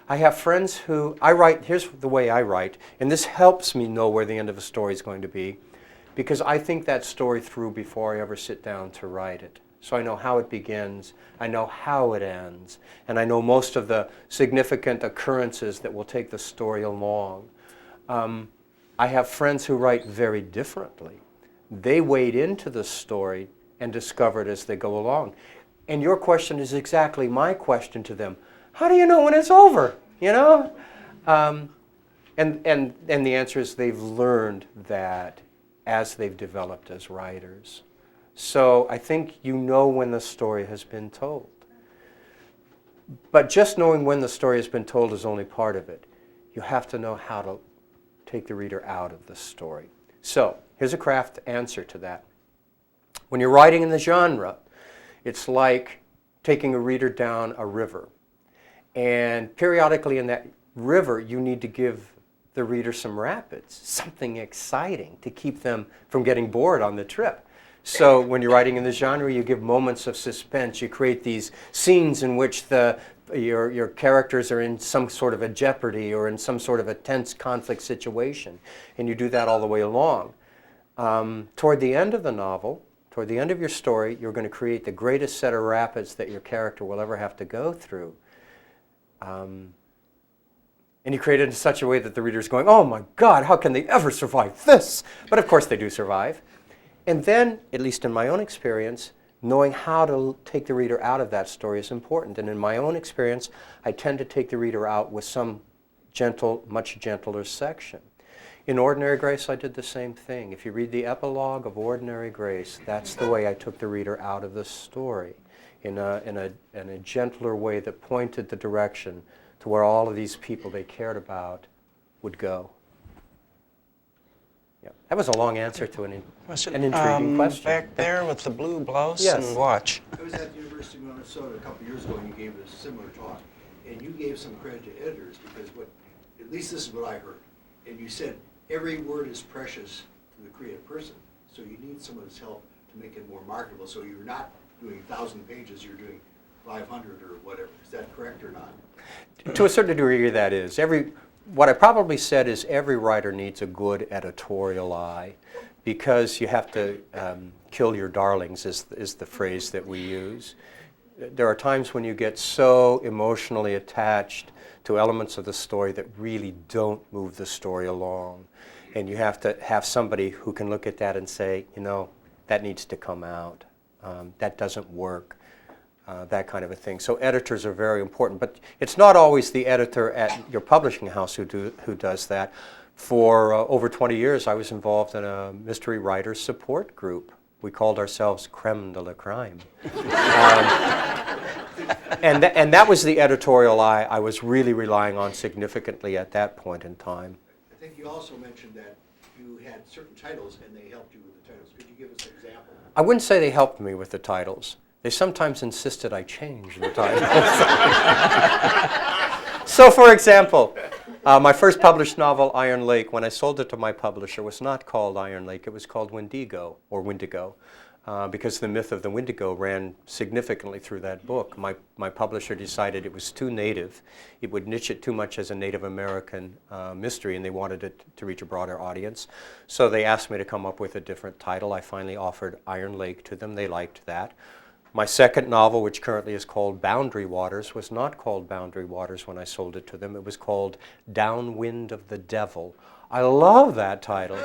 I have friends who, here's the way I write, and this helps me know where the end of a story is going to be, because I think that story through before I ever sit down to write it. So I know how it begins, I know how it ends, and I know most of the significant occurrences that will take the story along. I have friends who write very differently. They wade into the story and discover it as they go along. And your question is exactly my question to them. How do you know when it's over? And the answer is they've learned that as they've developed as writers. So I think you know when the story has been told. But just knowing when the story has been told is only part of it. You have to know how to take the reader out of the story. So here's a craft answer to that. When you're writing in the genre, it's like taking a reader down a river. And periodically in that river, you need to give the reader some rapids, something exciting to keep them from getting bored on the trip. So when you're writing in the genre, you give moments of suspense. You create these scenes in which your characters are in some sort of a jeopardy or in some sort of a tense conflict situation. And you do that all the way along. Toward the end of the novel, toward the end of your story, you're going to create the greatest set of rapids that your character will ever have to go through. And you create it in such a way that the reader's going, oh my God, how can they ever survive this? But of course they do survive. And then, at least in my own experience, knowing how to take the reader out of that story is important. And in my own experience, I tend to take the reader out with some gentle, much gentler section. In Ordinary Grace, I did the same thing. If you read the epilogue of Ordinary Grace, that's the way I took the reader out of the story, in a gentler way that pointed the direction to where all of these people they cared about would go. Yeah. That was a long answer to an intriguing question. Back there with the blue blouse Yes. and watch. I was at the University of Minnesota a couple years ago, and you gave a similar talk, and you gave some credit to editors because at least this is what I heard, and you said every word is precious to the creative person, so you need someone's help to make it more marketable. So you're not doing 1,000 pages, you're doing 500 or whatever. Is that correct or not? To a certain degree, that is. What I probably said is every writer needs a good editorial eye, because you have to kill your darlings, is the phrase that we use. There are times when you get so emotionally attached to elements of the story that really don't move the story along. And you have to have somebody who can look at that and say, that needs to come out. That doesn't work. That kind of a thing. So editors are very important, but it's not always the editor at your publishing house who does that. For over 20 years, I was involved in a mystery writers support group. We called ourselves Creme de la Crime. And that was the editorial eye I was really relying on significantly at that point in time. I think you also mentioned that you had certain titles and they helped you with the titles. Could you give us an example? I wouldn't say they helped me with the titles. They sometimes insisted I change the titles. So, for example, my first published novel, Iron Lake, when I sold it to my publisher, was not called Iron Lake. It was called Wendigo, or Wendigo, because the myth of the Wendigo ran significantly through that book. My publisher decided it was too native. It would niche it too much as a Native American mystery, and they wanted it to reach a broader audience. So they asked me to come up with a different title. I finally offered Iron Lake to them. They liked that. My second novel, which currently is called Boundary Waters, was not called Boundary Waters when I sold it to them. It was called Downwind of the Devil. I love that title.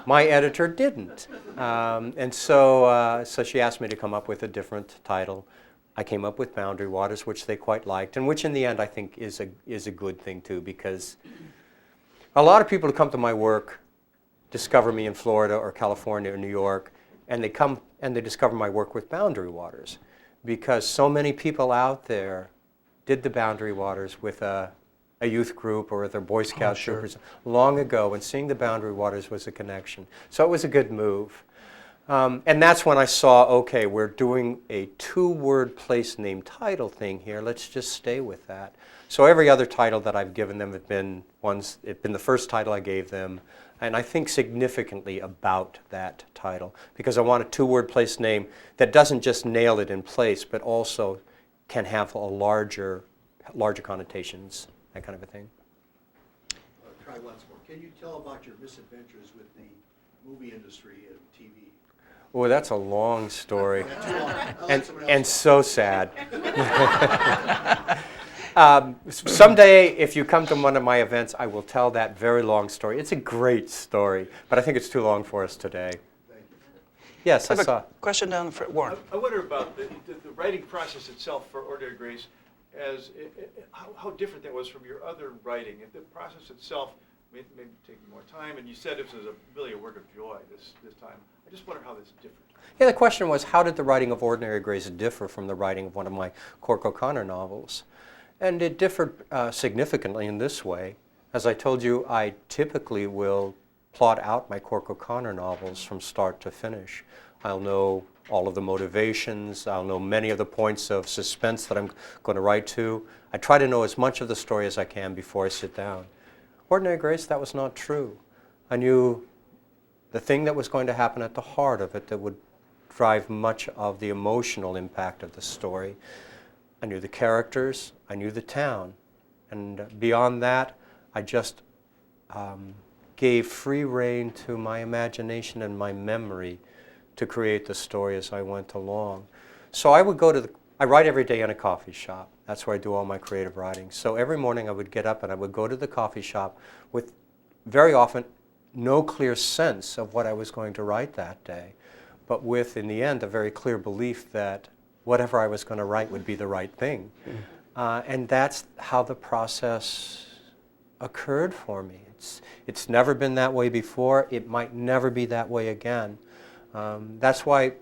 My editor didn't. And so she asked me to come up with a different title. I came up with Boundary Waters, which they quite liked, and which in the end I think is a good thing too, because a lot of people who come to my work discover me in Florida or California or New York, and they come and they discover my work with Boundary Waters, because so many people out there did the Boundary Waters with a youth group or with a Boy Scout troopers long ago, and seeing the Boundary Waters was a connection. So it was a good move. And that's when I saw, okay, we're doing a two-word place name title thing here. Let's just stay with that. So every other title that I've given them have been the first title I gave them, and I think significantly about that title, because I want a two-word place name that doesn't just nail it in place, but also can have a larger connotations, that kind of a thing. Try once more. Can you tell about your misadventures with the movie industry and TV? Oh, that's a long story, Not too long. I'll let someone else and talk. so sad. Someday, if you come to one of my events, I will tell that very long story. It's a great story, but I think it's too long for us today. Thank you. Yes, I I have saw. a question down the front. Warren. I wonder about the writing process itself for Ordinary Grace, how different that was from your other writing. If the process itself may take more time, and you said it was really a work of joy this time. I just wonder how that's different. Yeah, the question was, how did the writing of Ordinary Grace differ from the writing of one of my Cork O'Connor novels? And it differed significantly in this way. As I told you, I typically will plot out my Cork O'Connor novels from start to finish. I'll know all of the motivations. I'll know many of the points of suspense that I'm going to write to. I try to know as much of the story as I can before I sit down. Ordinary Grace, that was not true. I knew the thing that was going to happen at the heart of it that would drive much of the emotional impact of the story. I knew the characters. I knew the town. And beyond that, I just gave free rein to my imagination and my memory to create the story as I went along. So I would I write every day in a coffee shop. That's where I do all my creative writing. So every morning I would get up and I would go to the coffee shop with very often no clear sense of what I was going to write that day, but with, in the end, a very clear belief that whatever I was going to write would be the right thing. And that's how the process occurred for me. It's never been that way before. It might never be that way again. That's why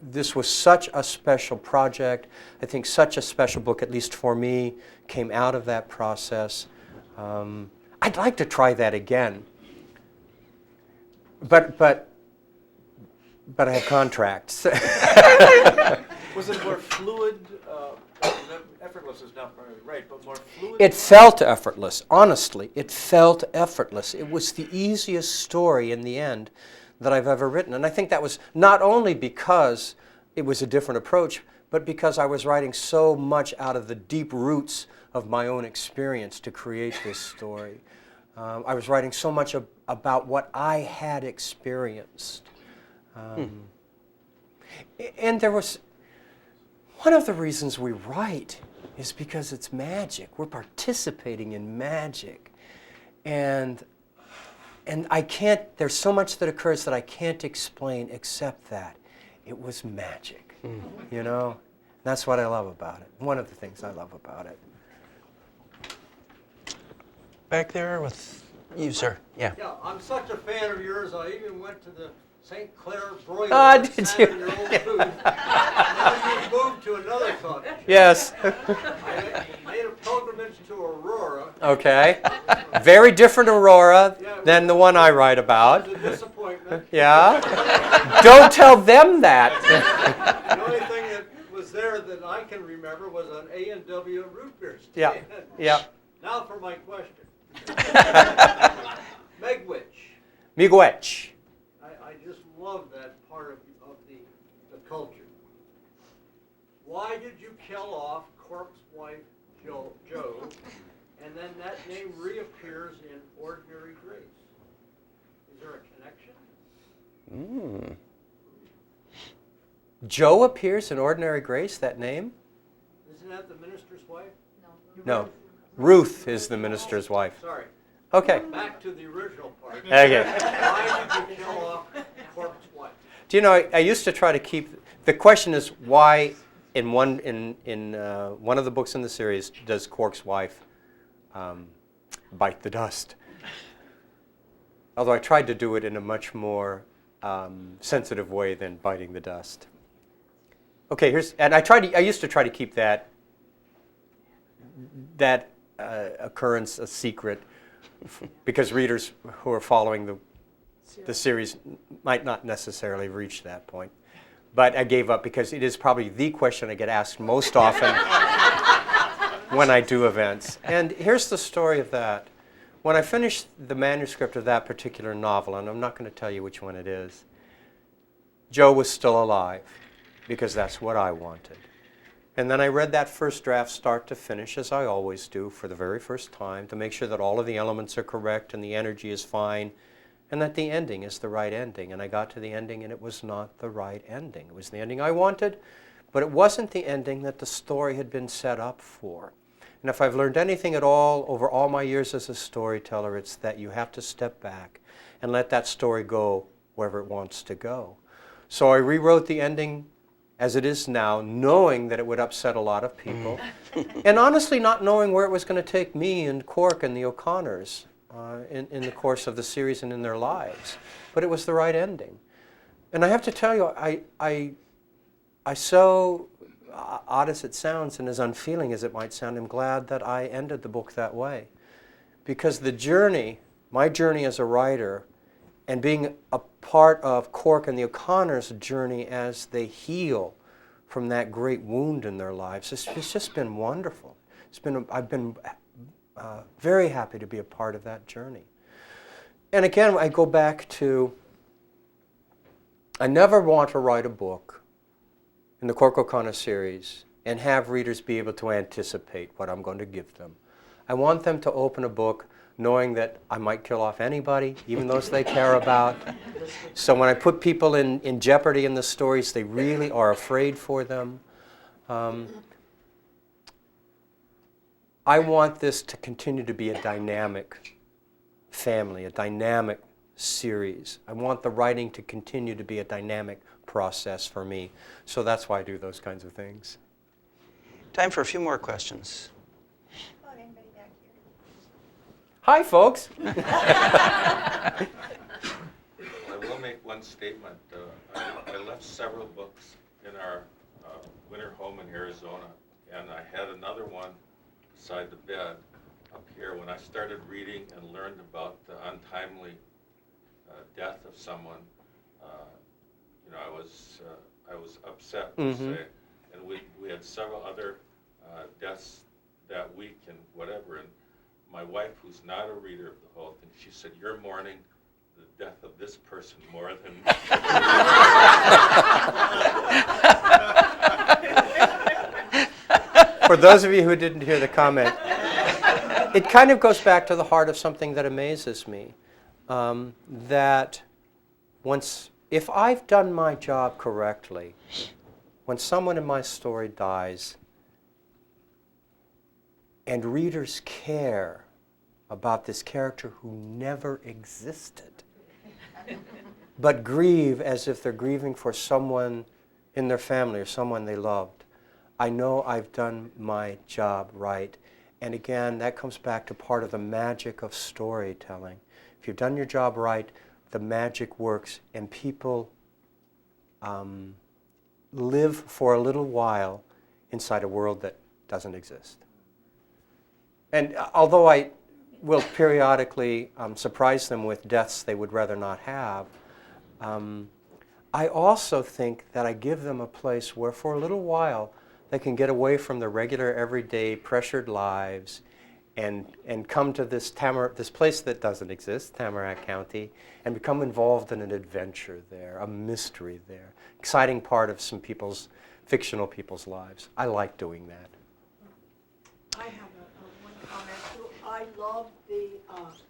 this was such a special project. I think such a special book, at least for me, came out of that process. I'd like to try that again. But I have contracts. Was it more fluid? Effortless is not probably right, but more fluid? It felt effortless. Honestly, it felt effortless. It was the easiest story in the end that I've ever written. And I think that was not only because it was a different approach, but because I was writing so much out of the deep roots of my own experience to create this story. I was writing so much about what I had experienced. And there was, one of the reasons we write is because it's magic. We're participating in magic. And I can't, there's so much that occurs that I can't explain except that it was magic. You know? That's what I love about it. One of the things I love about it. Back there with you, sir. Yeah. Yeah, I'm such a fan of yours, I even went to the St. Clair Broiler Oh, and did sat you? in your old booth. Now you've moved to another country. Yes. I made a pilgrimage to Aurora. Okay. Very different Aurora than the one I write about. It was a disappointment. Yeah. Don't tell them that. The only thing that was there that I can remember was an A&W root beer stand. Yeah. Yeah. Now for my question. Megwitch. Miigwech. I just love that part of the culture. Why did you kill off Corpse Wife Joe, and then that name reappears in Ordinary Grace? Is there a connection? Joe appears in Ordinary Grace, that name? Isn't that the minister's wife? No. Ruth is the minister's wife. Sorry. Okay. Back to the original part. Okay. Why did you kill off Corpse Wife? Do you know, I used to try to keep, the question is why in one of the books in the series does Cork's wife bite the dust? Although I tried to do it in a much more sensitive way than biting the dust. Okay, and I used to try to keep that occurrence a secret because readers who are following the series might not necessarily reach that point. But I gave up because it is probably the question I get asked most often when I do events. And here's the story of that. When I finished the manuscript of that particular novel, and I'm not going to tell you which one it is, Joe was still alive because that's what I wanted. And then I read that first draft start to finish, as I always do, for the very first time, to make sure that all of the elements are correct and the energy is fine, and that the ending is the right ending. And I got to the ending, and it was not the right ending. It was the ending I wanted, but it wasn't the ending that the story had been set up for. And if I've learned anything at all over all my years as a storyteller, it's that you have to step back and let that story go wherever it wants to go. So I rewrote the ending as it is now, knowing that it would upset a lot of people, and honestly not knowing where it was going to take me and Cork and the O'Connors in the course of the series and in their lives. But it was the right ending. And I have to tell you, I so, odd as it sounds and as unfeeling as it might sound, I'm glad that I ended the book that way. Because the journey, my journey as a writer, and being a part of Cork and the O'Connor's journey as they heal from that great wound in their lives. It's just been wonderful. I've been very happy to be a part of that journey. And again, I go back to, I never want to write a book in the Cork O'Connor series and have readers be able to anticipate what I'm going to give them. I want them to open a book knowing that I might kill off anybody, even those they care about. So when I put people in jeopardy in the stories, they really are afraid for them. I want this to continue to be a dynamic family, a dynamic series. I want the writing to continue to be a dynamic process for me. So that's why I do those kinds of things. Time for a few more questions. Hello, anybody back here? Hi, folks. I will make one statement. I left several books in our winter home in Arizona, and I had another one beside the bed up here. When I started reading and learned about the untimely death of someone, I was upset, we'll say. And we had several other deaths that week and whatever. And my wife, who's not a reader of the whole thing, she said, "You're mourning the death of this person more than." For those of you who didn't hear the comment, it kind of goes back to the heart of something that amazes me. That if I've done my job correctly, when someone in my story dies and readers care about this character who never existed, but grieve as if they're grieving for someone in their family or someone they loved, I know I've done my job right. And again, that comes back to part of the magic of storytelling. If you've done your job right, the magic works, and people live for a little while inside a world that doesn't exist. And although I will periodically surprise them with deaths they would rather not have, I also think that I give them a place where for a little while they can get away from the regular, everyday, pressured lives and come to this place that doesn't exist, Tamarack County, and become involved in an adventure there, a mystery there, exciting part of some fictional people's lives. I like doing that. I have one comment too. I love the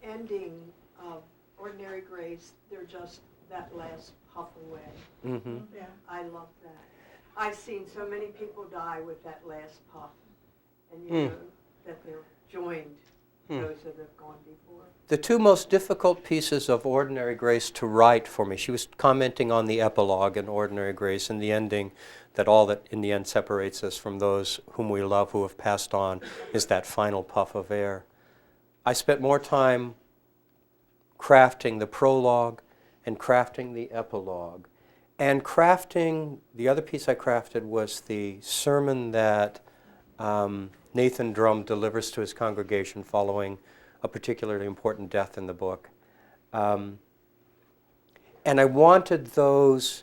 ending of Ordinary Grace. They're just that last puff away. Mm-hmm. Yeah, I love that. I've seen so many people die with that last puff, and you know that they're joined, those that have gone before. The two most difficult pieces of Ordinary Grace to write for me, she was commenting on the epilogue in Ordinary Grace and the ending, that all that in the end separates us from those whom we love who have passed on is that final puff of air. I spent more time crafting the prologue and crafting the epilogue. And crafting, the other piece I crafted was the sermon that Nathan Drum delivers to his congregation following a particularly important death in the book. And I wanted those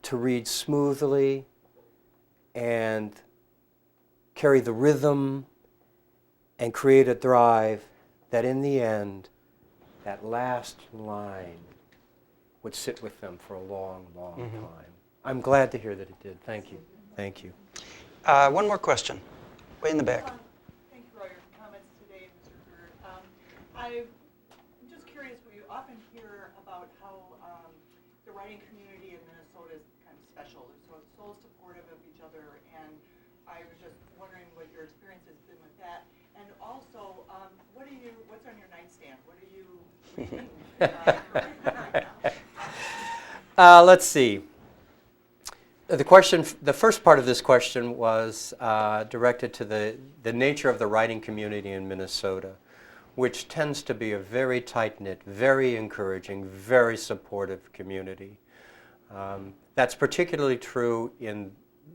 to read smoothly and carry the rhythm and create a drive that in the end, that last line would sit with them for a long, long time. I'm glad to hear that it did. Thank you. Thank you. One more question, way in the back. Thank you for all your comments today, Mr. Krueger. I'm just curious, we often hear about how the writing community in Minnesota is kind of special. So it's so supportive of each other, and I was just wondering what your experience has been with that. And also, what's on your nightstand? What are you reading right now? Let's see. The first part of this question was directed to the nature of the writing community in Minnesota, which tends to be a very tight-knit, very encouraging, very supportive community. That's particularly true in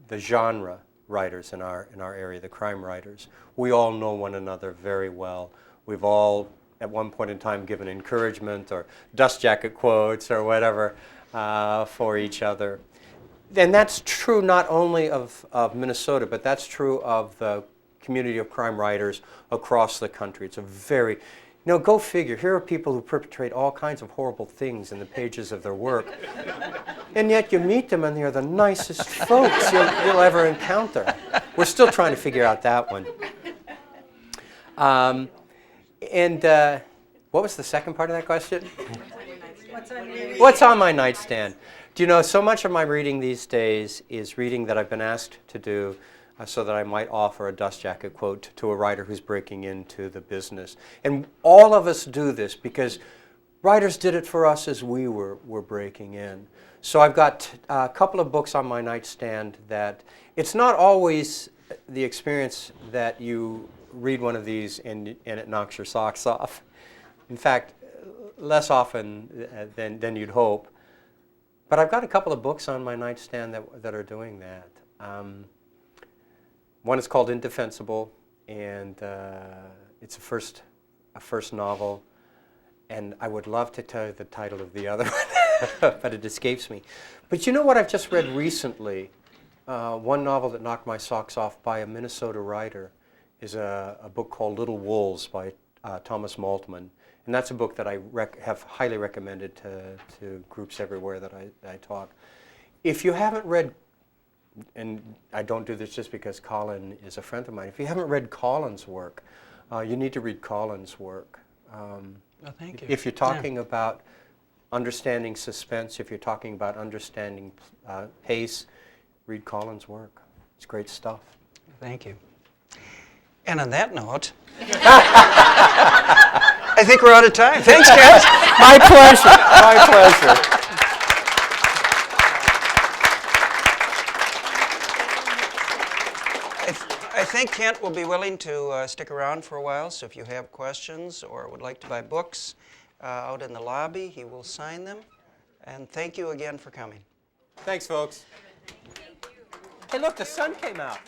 the genre writers in our area, the crime writers. We all know one another very well. We've all at one point in time given encouragement or dust jacket quotes or whatever for each other. And that's true not only of Minnesota, but that's true of the community of crime writers across the country. It's a very, go figure. Here are people who perpetrate all kinds of horrible things in the pages of their work. And yet you meet them and they're the nicest folks you'll ever encounter. We're still trying to figure out that one. What was the second part of that question? What's on my nightstand? Do you know, so much of my reading these days is reading that I've been asked to do so that I might offer a dust jacket quote to a writer who's breaking into the business. And all of us do this because writers did it for us as we were breaking in. So I've got a couple of books on my nightstand that it's not always the experience that you read one of these and it knocks your socks off. In fact, less often than you'd hope. But I've got a couple of books on my nightstand that are doing that. One is called Indefensible, and it's a first novel. And I would love to tell you the title of the other one, but it escapes me. But you know what I've just read recently? One novel that knocked my socks off by a Minnesota writer is a book called Little Wolves by Thomas Maltman. And that's a book that I have highly recommended to groups everywhere that I talk. If you haven't read, and I don't do this just because Colin is a friend of mine, if you haven't read Colin's work, you need to read Colin's work. Well, thank you. If you're talking about understanding suspense, if you're talking about understanding pace, read Colin's work. It's great stuff. Thank you. And on that note, I think we're out of time. Thanks, guys. My pleasure. My pleasure. I think Kent will be willing to stick around for a while, so if you have questions or would like to buy books out in the lobby, he will sign them. And thank you again for coming. Thanks, folks. Hey, look, the sun came out.